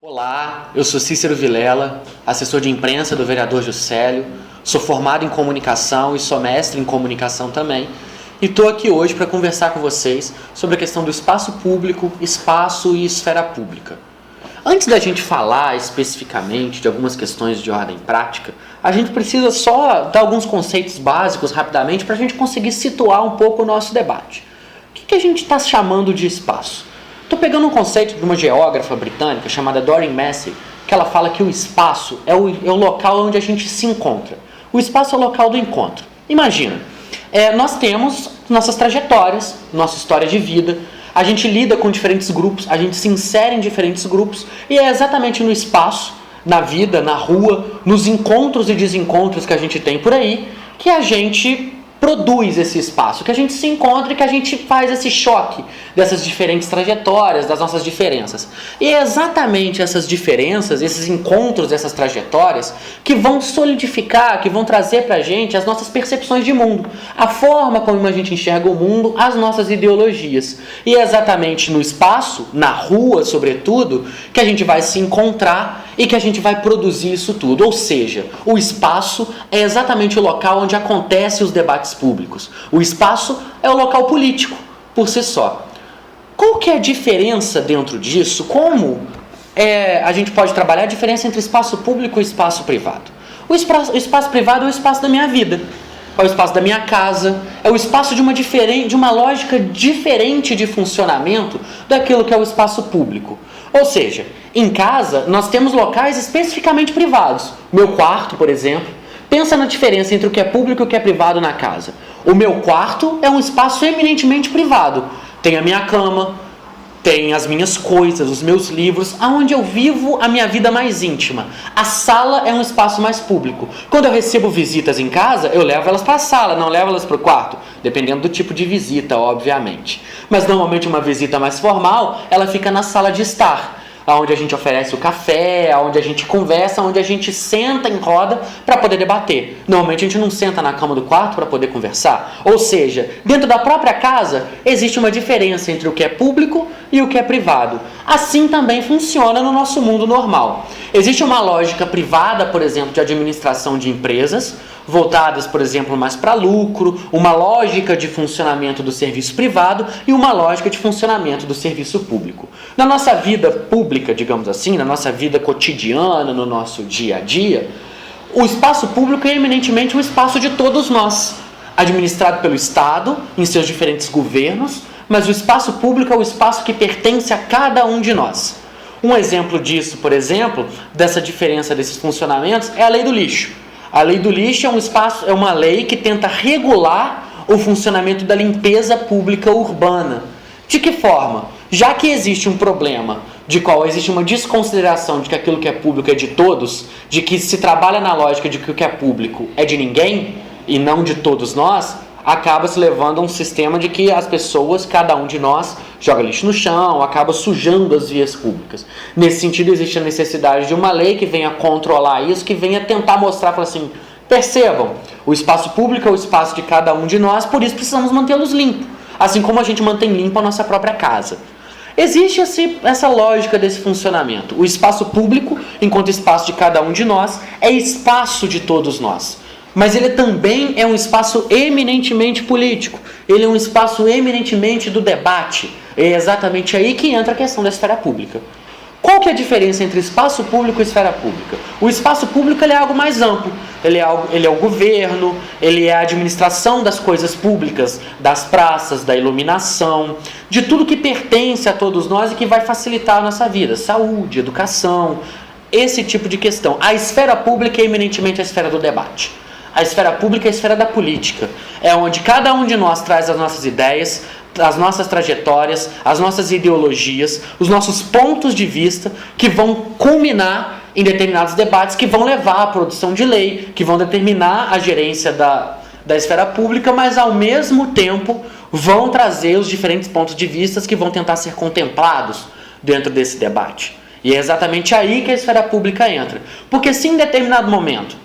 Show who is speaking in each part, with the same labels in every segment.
Speaker 1: Olá, eu sou Cícero Vilela, assessor de imprensa do vereador Juscelio, sou formado em comunicação e sou mestre em comunicação também, e estou aqui hoje para conversar com vocês sobre a questão do espaço público, espaço e esfera pública. Antes da gente falar especificamente de algumas questões de ordem prática, a gente precisa só dar alguns conceitos básicos rapidamente para a gente conseguir situar um pouco o nosso debate. O que a gente está chamando de espaço? Estou pegando um conceito de uma geógrafa britânica chamada Doreen Massey, que ela fala que o espaço é o local onde a gente se encontra. O espaço é o local do encontro. Imagina, nós temos nossas trajetórias, nossa história de vida, a gente lida com diferentes grupos, a gente se insere em diferentes grupos, e é exatamente no espaço, na vida, na rua, nos encontros e desencontros que a gente tem por aí, que a gente produz esse espaço, que a gente se encontra e que a gente faz esse choque dessas diferentes trajetórias, das nossas diferenças. E é exatamente essas diferenças, esses encontros, essas trajetórias, que vão solidificar, que vão trazer pra gente as nossas percepções de mundo, a forma como a gente enxerga o mundo, as nossas ideologias. E é exatamente no espaço, na rua sobretudo, que a gente vai se encontrar e que a gente vai produzir isso tudo. Ou seja, o espaço é exatamente o local onde acontecem os debates públicos. O espaço é o local político, por si só. Qual que é a diferença dentro disso? Como a gente pode trabalhar a diferença entre espaço público e espaço privado? O espaço privado é o espaço da minha vida, é o espaço da minha casa, é o espaço de uma lógica diferente de funcionamento daquilo que é o espaço público. Ou seja, em casa nós temos locais especificamente privados. Meu quarto, por exemplo, pensa na diferença entre o que é público e o que é privado na casa. O meu quarto é um espaço eminentemente privado. Tem a minha cama, tem as minhas coisas, os meus livros, aonde eu vivo a minha vida mais íntima. A sala é um espaço mais público. Quando eu recebo visitas em casa, eu levo elas para a sala, não levo elas para o quarto, dependendo do tipo de visita, obviamente. Mas normalmente uma visita mais formal, ela fica na sala de estar, onde a gente oferece o café, onde a gente conversa, onde a gente senta em roda para poder debater. Normalmente a gente não senta na cama do quarto para poder conversar. Ou seja, dentro da própria casa existe uma diferença entre o que é público e o que é privado. Assim também funciona no nosso mundo normal. Existe uma lógica privada, por exemplo, de administração de empresas, voltadas, por exemplo, mais para lucro, uma lógica de funcionamento do serviço privado e uma lógica de funcionamento do serviço público. Na nossa vida pública, digamos assim, na nossa vida cotidiana, no nosso dia a dia, o espaço público é eminentemente um espaço de todos nós, administrado pelo Estado, em seus diferentes governos, mas o espaço público é o espaço que pertence a cada um de nós. Um exemplo disso, por exemplo, dessa diferença desses funcionamentos, é a lei do lixo. A lei do lixo é uma lei que tenta regular o funcionamento da limpeza pública urbana. De que forma? Já que existe um problema de qual existe uma desconsideração de que aquilo que é público é de todos, de que se trabalha na lógica de que o que é público é de ninguém e não de todos nós, acaba se levando a um sistema de que as pessoas, cada um de nós, joga lixo no chão, acaba sujando as vias públicas. Nesse sentido, existe a necessidade de uma lei que venha controlar isso, que venha tentar mostrar, falar assim, percebam, o espaço público é o espaço de cada um de nós, por isso precisamos mantê-los limpos, assim como a gente mantém limpa a nossa própria casa. Existe essa lógica desse funcionamento. O espaço público, enquanto espaço de cada um de nós, é espaço de todos nós. Mas ele também é um espaço eminentemente político. Ele é um espaço eminentemente do debate. É exatamente aí que entra a questão da esfera pública. Qual que é a diferença entre espaço público e esfera pública? O espaço público ele é algo mais amplo. Ele é o governo, ele é a administração das coisas públicas, das praças, da iluminação, de tudo que pertence a todos nós e que vai facilitar a nossa vida. Saúde, educação, esse tipo de questão. A esfera pública é eminentemente a esfera do debate. A esfera pública é a esfera da política. É onde cada um de nós traz as nossas ideias, as nossas trajetórias, as nossas ideologias, os nossos pontos de vista que vão culminar em determinados debates que vão levar à produção de lei, que vão determinar a gerência da esfera pública, mas ao mesmo tempo vão trazer os diferentes pontos de vista que vão tentar ser contemplados dentro desse debate. E é exatamente aí que a esfera pública entra. Porque se em determinado momento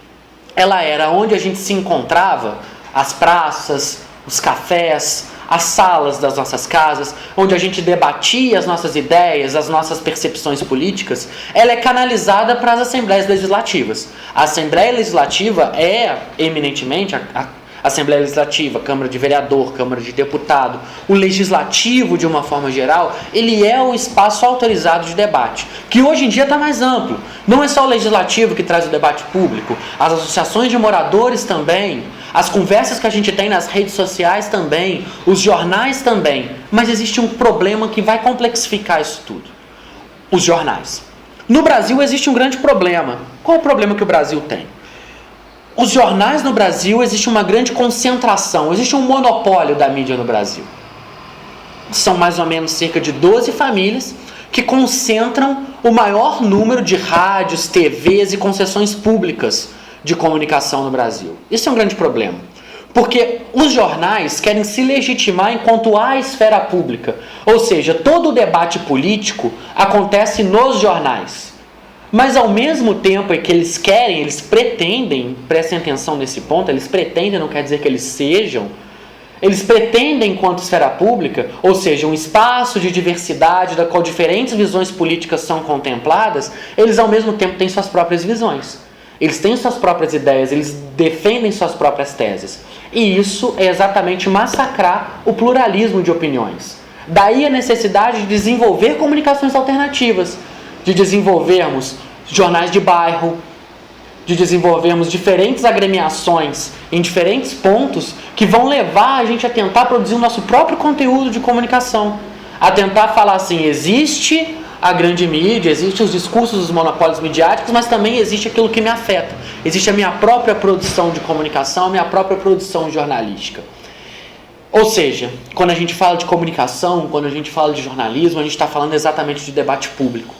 Speaker 1: ela era onde a gente se encontrava, as praças, os cafés, as salas das nossas casas, onde a gente debatia as nossas ideias, as nossas percepções políticas, ela é canalizada para as assembleias legislativas. A Assembleia Legislativa é eminentemente a Assembleia Legislativa, Câmara de Vereador, Câmara de Deputado, o Legislativo de uma forma geral, ele é o espaço autorizado de debate, que hoje em dia está mais amplo. Não é só o Legislativo que traz o debate público, as associações de moradores também, as conversas que a gente tem nas redes sociais também, os jornais também. Mas existe um problema que vai complexificar isso tudo. Os jornais. No Brasil existe um grande problema. Qual é o problema que o Brasil tem? Os jornais no Brasil, existe uma grande concentração, existe um monopólio da mídia no Brasil. São mais ou menos cerca de 12 famílias que concentram o maior número de rádios, TVs e concessões públicas de comunicação no Brasil. Isso é um grande problema, porque os jornais querem se legitimar enquanto a esfera pública, ou seja, todo o debate político acontece nos jornais. Mas ao mesmo tempo que eles querem, eles pretendem, prestem atenção nesse ponto, eles pretendem, não quer dizer que eles sejam, eles pretendem enquanto esfera pública, ou seja, um espaço de diversidade da qual diferentes visões políticas são contempladas, eles ao mesmo tempo têm suas próprias visões. Eles têm suas próprias ideias, eles defendem suas próprias teses. E isso é exatamente massacrar o pluralismo de opiniões. Daí a necessidade de desenvolver comunicações alternativas, de desenvolvermos jornais de bairro, de desenvolvermos diferentes agremiações em diferentes pontos que vão levar a gente a tentar produzir o nosso próprio conteúdo de comunicação. A tentar falar assim, existe a grande mídia, existem os discursos dos monopólios midiáticos, mas também existe aquilo que me afeta. Existe a minha própria produção de comunicação, a minha própria produção jornalística. Ou seja, quando a gente fala de comunicação, quando a gente fala de jornalismo, a gente está falando exatamente de debate público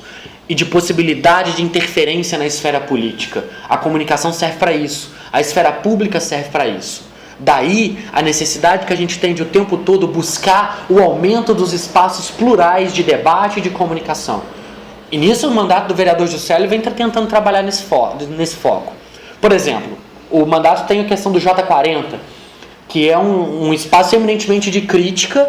Speaker 1: e de possibilidade de interferência na esfera política. A comunicação serve para isso, a esfera pública serve para isso. Daí a necessidade que a gente tem de o tempo todo buscar o aumento dos espaços plurais de debate e de comunicação. E nisso o mandato do vereador Juscelio vem tentando trabalhar nesse foco. Por exemplo, o mandato tem a questão do J40, que é um espaço eminentemente de crítica,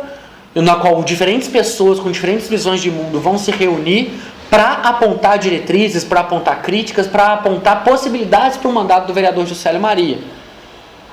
Speaker 1: na qual diferentes pessoas com diferentes visões de mundo vão se reunir para apontar diretrizes, para apontar críticas, para apontar possibilidades para o mandato do vereador Juscelio Maria.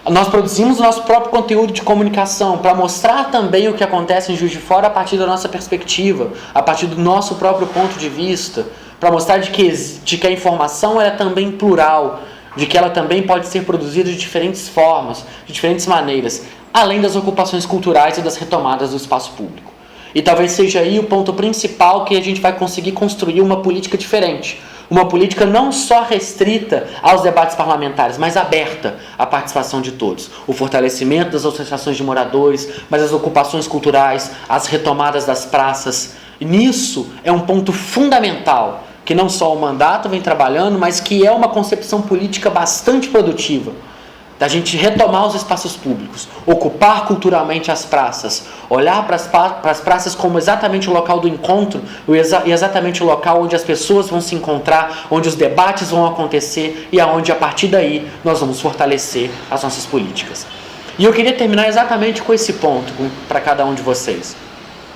Speaker 1: Nós produzimos o nosso próprio conteúdo de comunicação para mostrar também o que acontece em Juiz de Fora a partir da nossa perspectiva, a partir do nosso próprio ponto de vista, para mostrar de que a informação é também plural, de que ela também pode ser produzida de diferentes formas, de diferentes maneiras, além das ocupações culturais e das retomadas do espaço público. E talvez seja aí o ponto principal que a gente vai conseguir construir uma política diferente. Uma política não só restrita aos debates parlamentares, mas aberta à participação de todos. O fortalecimento das associações de moradores, mas as ocupações culturais, as retomadas das praças. Nisso é um ponto fundamental, que não só o mandato vem trabalhando, mas que é uma concepção política bastante produtiva. Da gente retomar os espaços públicos, ocupar culturalmente as praças, olhar para as praças como exatamente o local do encontro e exatamente o local onde as pessoas vão se encontrar, onde os debates vão acontecer e aonde a partir daí nós vamos fortalecer as nossas políticas. E eu queria terminar exatamente com esse ponto para cada um de vocês,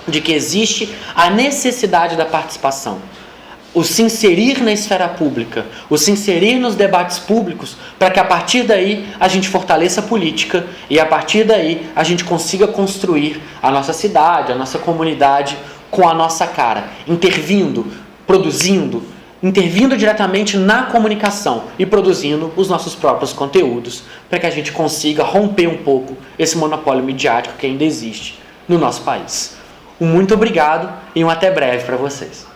Speaker 1: de que existe a necessidade da participação. O se inserir na esfera pública, o se inserir nos debates públicos, para que a partir daí a gente fortaleça a política e a partir daí a gente consiga construir a nossa cidade, a nossa comunidade com a nossa cara, intervindo, produzindo, intervindo diretamente na comunicação e produzindo os nossos próprios conteúdos, para que a gente consiga romper um pouco esse monopólio midiático que ainda existe no nosso país. Um muito obrigado e um até breve para vocês.